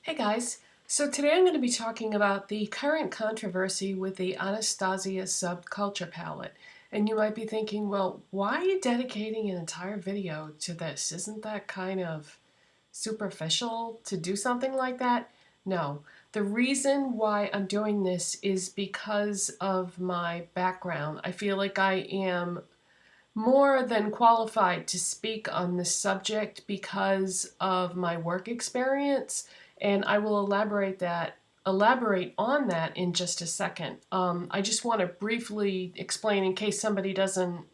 Hey guys, so today I'm going to be talking about the current controversy with the Anastasia Subculture palette. And you might be thinking, well, why are you dedicating an entire video to this? Isn't that kind of superficial to do something like that? No. The reason why I'm doing this is because of my background. I feel like I am more than qualified to speak on this subject because of my work experience, and I will elaborate on that in just a second. I just want to briefly explain in case somebody doesn't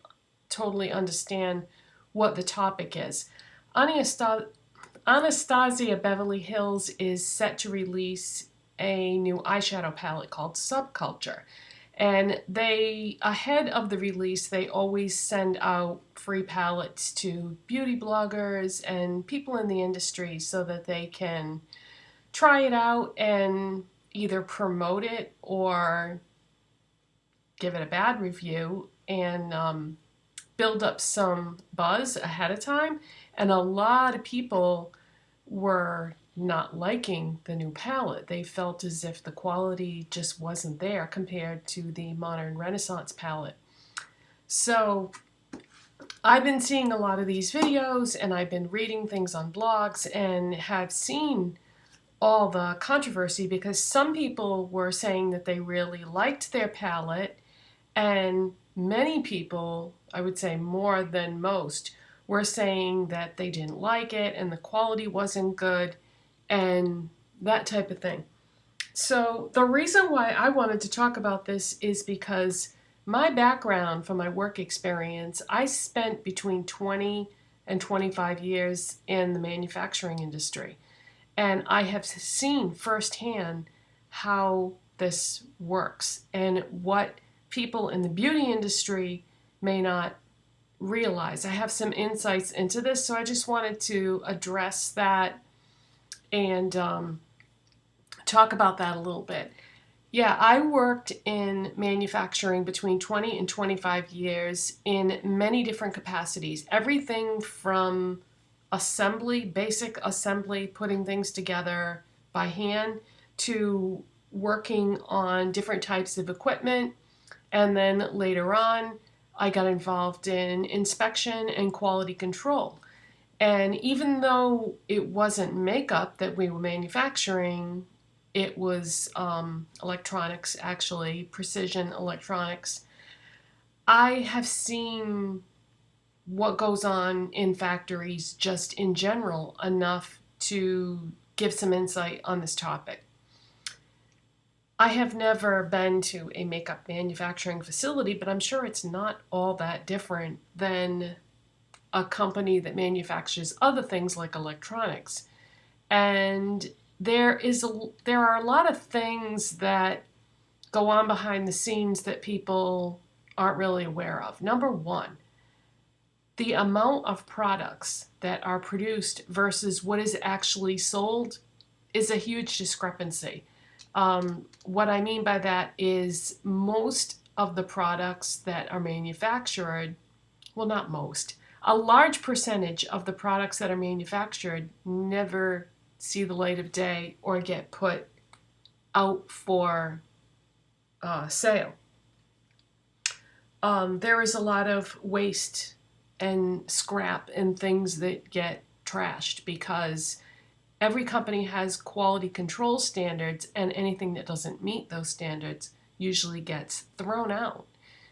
totally understand what the topic is. Anastasia Beverly Hills is set to release a new eyeshadow palette called Subculture. And ahead of the release, they always send out free palettes to beauty bloggers and people in the industry so that they can try it out and either promote it or give it a bad review and build up some buzz ahead of time. And a lot of people were not liking the new palette. They felt as if the quality just wasn't there compared to the Modern Renaissance palette. So I've been seeing a lot of these videos and I've been reading things on blogs and have seen all the controversy because some people were saying that they really liked their palette, and many people, I would say more than most, were saying that they didn't like it and the quality wasn't good and that type of thing. So the reason why I wanted to talk about this is because my background from my work experience, I spent between 20 and 25 years in the manufacturing industry. And I have seen firsthand how this works and what people in the beauty industry may not realize. I have some insights into this, so I just wanted to address that and talk about that a little bit. Yeah, I worked in manufacturing between 20 and 25 years in many different capacities. Everything from assembly, basic assembly, putting things together by hand, to working on different types of equipment. And then later on, I got involved in inspection and quality control. And even though it wasn't makeup that we were manufacturing, it was electronics, actually, precision electronics. I have seen what goes on in factories just in general enough to give some insight on this topic. I have never been to a makeup manufacturing facility, but I'm sure it's not all that different than a company that manufactures other things like electronics. And there are a lot of things that go on behind the scenes that people aren't really aware of. Number one, the amount of products that are produced versus what is actually sold is a huge discrepancy. What I mean by that is most of the products that are manufactured, well, not most, a large percentage of the products that are manufactured never see the light of day or get put out for sale. There is a lot of waste and scrap and things that get trashed because every company has quality control standards, and anything that doesn't meet those standards usually gets thrown out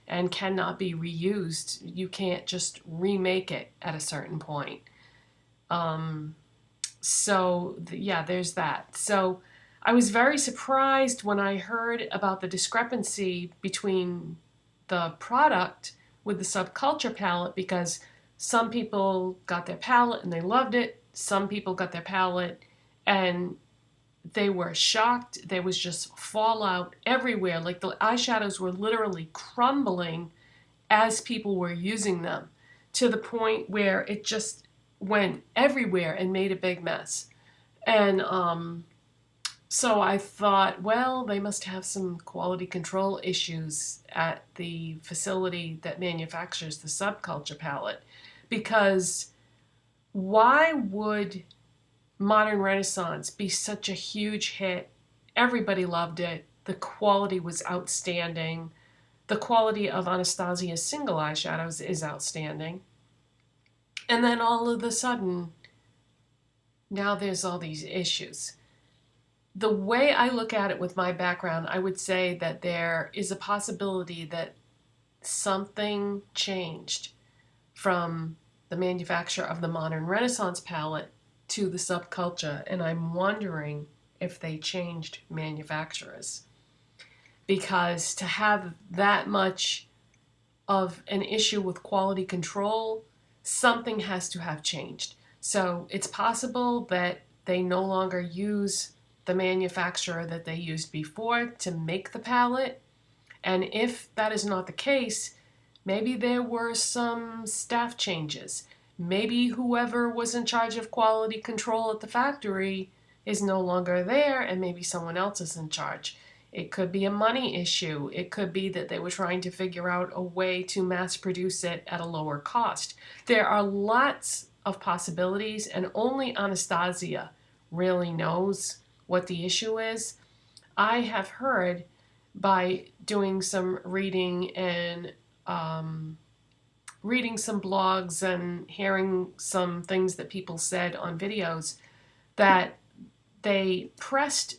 and cannot be reused. You can't just remake it at a certain point. Yeah, there's that. So I was very surprised when I heard about the discrepancy between the product with the Subculture palette, because some people got their palette and they loved it. Some people got their palette and they were shocked. There was just fallout everywhere. Like the eyeshadows were literally crumbling as people were using them, to the point where it just went everywhere and made a big mess. And so I thought, well, they must have some quality control issues at the facility that manufactures the Subculture palette, because why would Modern Renaissance be such a huge hit. Everybody loved it. The quality was outstanding. The quality of Anastasia's single eyeshadows is outstanding. And then all of a sudden, now there's all these issues. The way I look at it with my background, I would say that there is a possibility that something changed from the manufacturer of the Modern Renaissance palette to the Subculture, and I'm wondering if they changed manufacturers. Because to have that much of an issue with quality control, something has to have changed. So it's possible that they no longer use the manufacturer that they used before to make the palette. And if that is not the case, maybe there were some staff changes. Maybe whoever was in charge of quality control at the factory is no longer there, and maybe someone else is in charge. It could be a money issue. It could be that they were trying to figure out a way to mass produce it at a lower cost. There are lots of possibilities, and only Anastasia really knows what the issue is. I have heard by doing some reading and reading some blogs and hearing some things that people said on videos that they pressed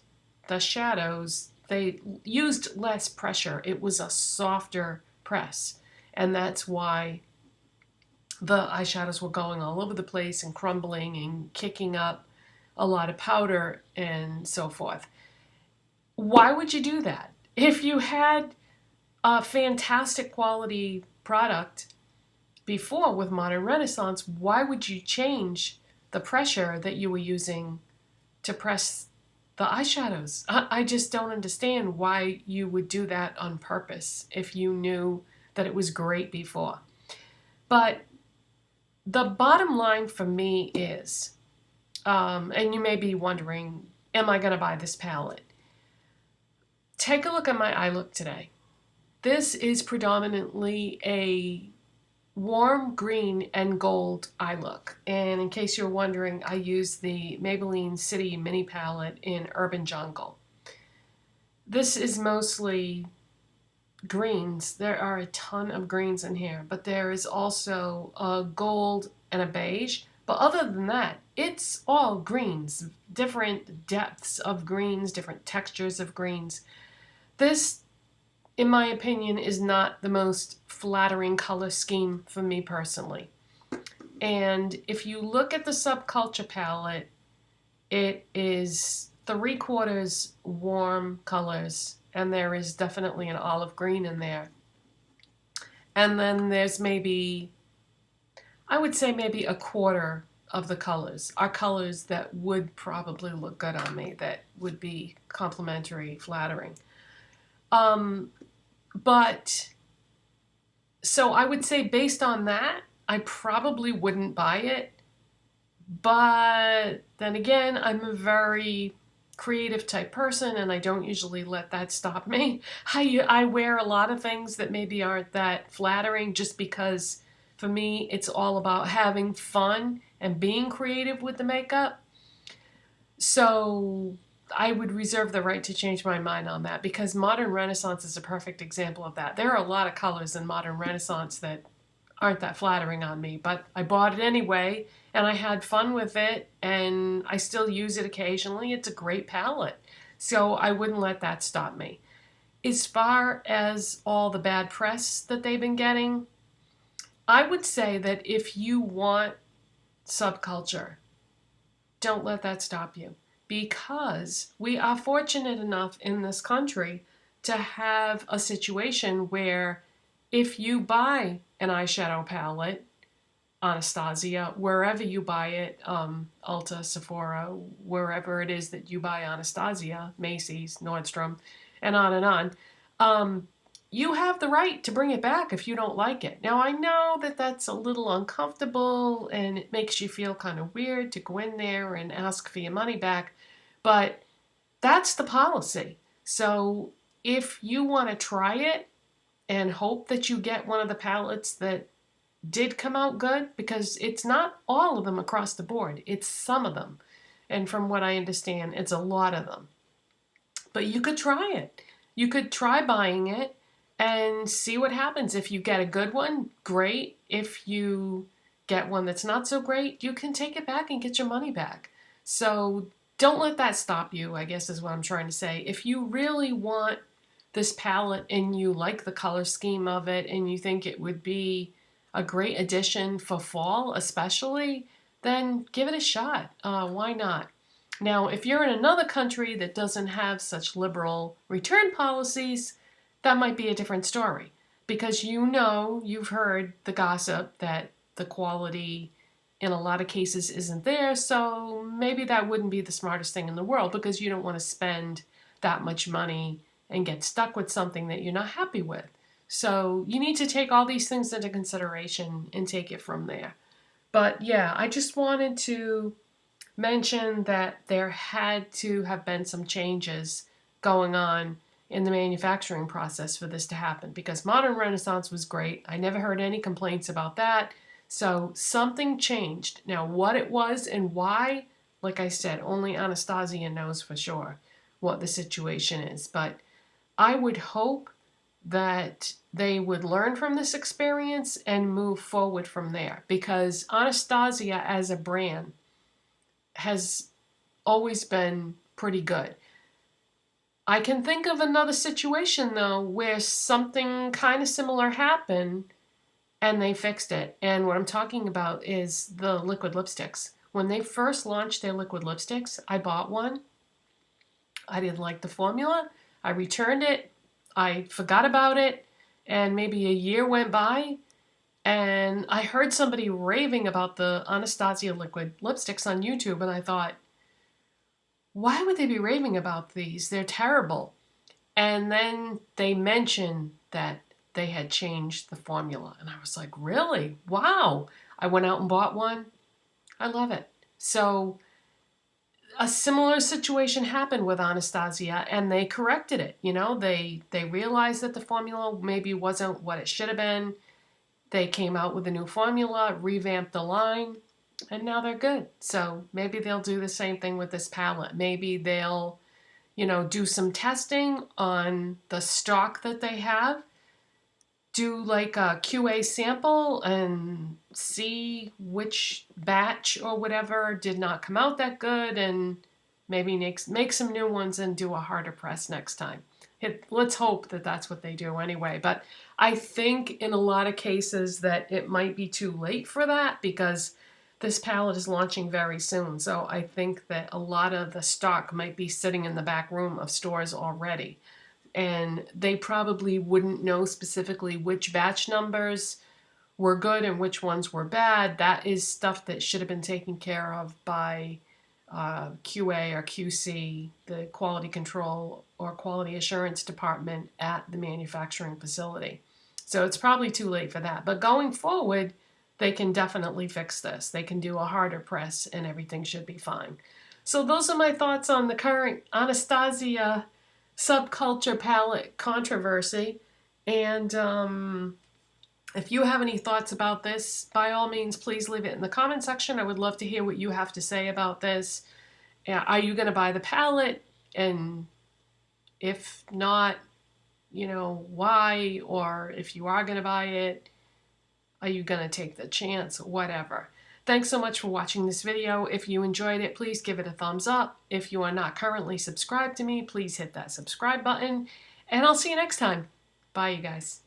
the shadows, they used less pressure. It was a softer press, and that's why the eyeshadows were going all over the place and crumbling and kicking up a lot of powder and so forth. Why would you do that? If you had a fantastic quality product before with Modern Renaissance, why would you change the pressure that you were using to press the eyeshadows? I just don't understand why you would do that on purpose if you knew that it was great before. But the bottom line for me is, and you may be wondering, am I going to buy this palette? Take a look at my eye look today. This is predominantly a warm green and gold eye look. And in case you're wondering, I use the Maybelline City Mini Palette in Urban Jungle. This is mostly greens. There are a ton of greens in here, but there is also a gold and a beige. But other than that, it's all greens, different depths of greens, different textures of greens. This, in my opinion, is not the most flattering color scheme for me personally. And if you look at the Subculture palette, it is 3/4 warm colors, and there is definitely an olive green in there. And then there's maybe, I would say maybe 1/4 of the colors are colors that would probably look good on me, that would be complimentary, flattering. But so I would say based on that, I probably wouldn't buy it. But then again, I'm a very creative type person, and I don't usually let that stop me. I wear a lot of things that maybe aren't that flattering just because for me it's all about having fun and being creative with the makeup. So I would reserve the right to change my mind on that, because Modern Renaissance is a perfect example of that. There are a lot of colors in Modern Renaissance that aren't that flattering on me, but I bought it anyway, and I had fun with it, and I still use it occasionally. It's a great palette, so I wouldn't let that stop me. As far as all the bad press that they've been getting, I would say that if you want Subculture, don't let that stop you. Because we are fortunate enough in this country to have a situation where if you buy an eyeshadow palette, Anastasia, wherever you buy it, Ulta, Sephora, wherever it is that you buy Anastasia, Macy's, Nordstrom, and on, you have the right to bring it back if you don't like it. Now, I know that that's a little uncomfortable and it makes you feel kind of weird to go in there and ask for your money back, but that's the policy. So if you want to try it and hope that you get one of the palettes that did come out good, because it's not all of them across the board, it's some of them. And from what I understand, it's a lot of them. But you could try it. You could try buying it and see what happens. If you get a good one, great. If you get one that's not so great, you can take it back and get your money back. So don't let that stop you, I guess is what I'm trying to say. If you really want this palette and you like the color scheme of it and you think it would be a great addition for fall especially, then give it a shot. Why not? Now, if you're in another country that doesn't have such liberal return policies, that might be a different story. Because you've heard the gossip that the quality in a lot of cases isn't there, so maybe that wouldn't be the smartest thing in the world because you don't want to spend that much money and get stuck with something that you're not happy with. So you need to take all these things into consideration and take it from there. But yeah, I just wanted to mention that there had to have been some changes going on in the manufacturing process for this to happen because Modern Renaissance was great. I never heard any complaints about that. So something changed. Now what it was and why, like I said, only Anastasia knows for sure what the situation is. But I would hope that they would learn from this experience and move forward from there because Anastasia as a brand has always been pretty good. I can think of another situation though where something kind of similar happened and they fixed it. And what I'm talking about is the liquid lipsticks. When they first launched their liquid lipsticks, I bought one. I didn't like the formula. I returned it. I forgot about it. And maybe a year went by and I heard somebody raving about the Anastasia liquid lipsticks on YouTube, and I thought, why would they be raving about these? They're terrible. And then they mentioned that they had changed the formula, and I was like, really? Wow. I went out and bought one. I love it. So a similar situation happened with Anastasia, and they corrected it. They realized that the formula maybe wasn't what it should have been. They came out with a new formula, revamped the line, and now they're good. So maybe they'll do the same thing with this palette. Maybe they'll, do some testing on the stock that they have, do like a QA sample and see which batch or whatever did not come out that good and maybe make some new ones and do a harder press next time. Let's hope that that's what they do anyway. But I think in a lot of cases that it might be too late for that because this palette is launching very soon. So I think that a lot of the stock might be sitting in the back room of stores already. And they probably wouldn't know specifically which batch numbers were good and which ones were bad. That is stuff that should have been taken care of by QA or QC, the quality control or quality assurance department at the manufacturing facility. So it's probably too late for that. But going forward, they can definitely fix this. They can do a harder press and everything should be fine. So those are my thoughts on the current Anastasia Subculture palette controversy. And if you have any thoughts about this, by all means, please leave it in the comment section. I would love to hear what you have to say about this. Are you going to buy the palette? And if not, why? Or if you are going to buy it, are you going to take the chance? Whatever. Thanks so much for watching this video. If you enjoyed it, please give it a thumbs up. If you are not currently subscribed to me, please hit that subscribe button. And I'll see you next time. Bye, you guys.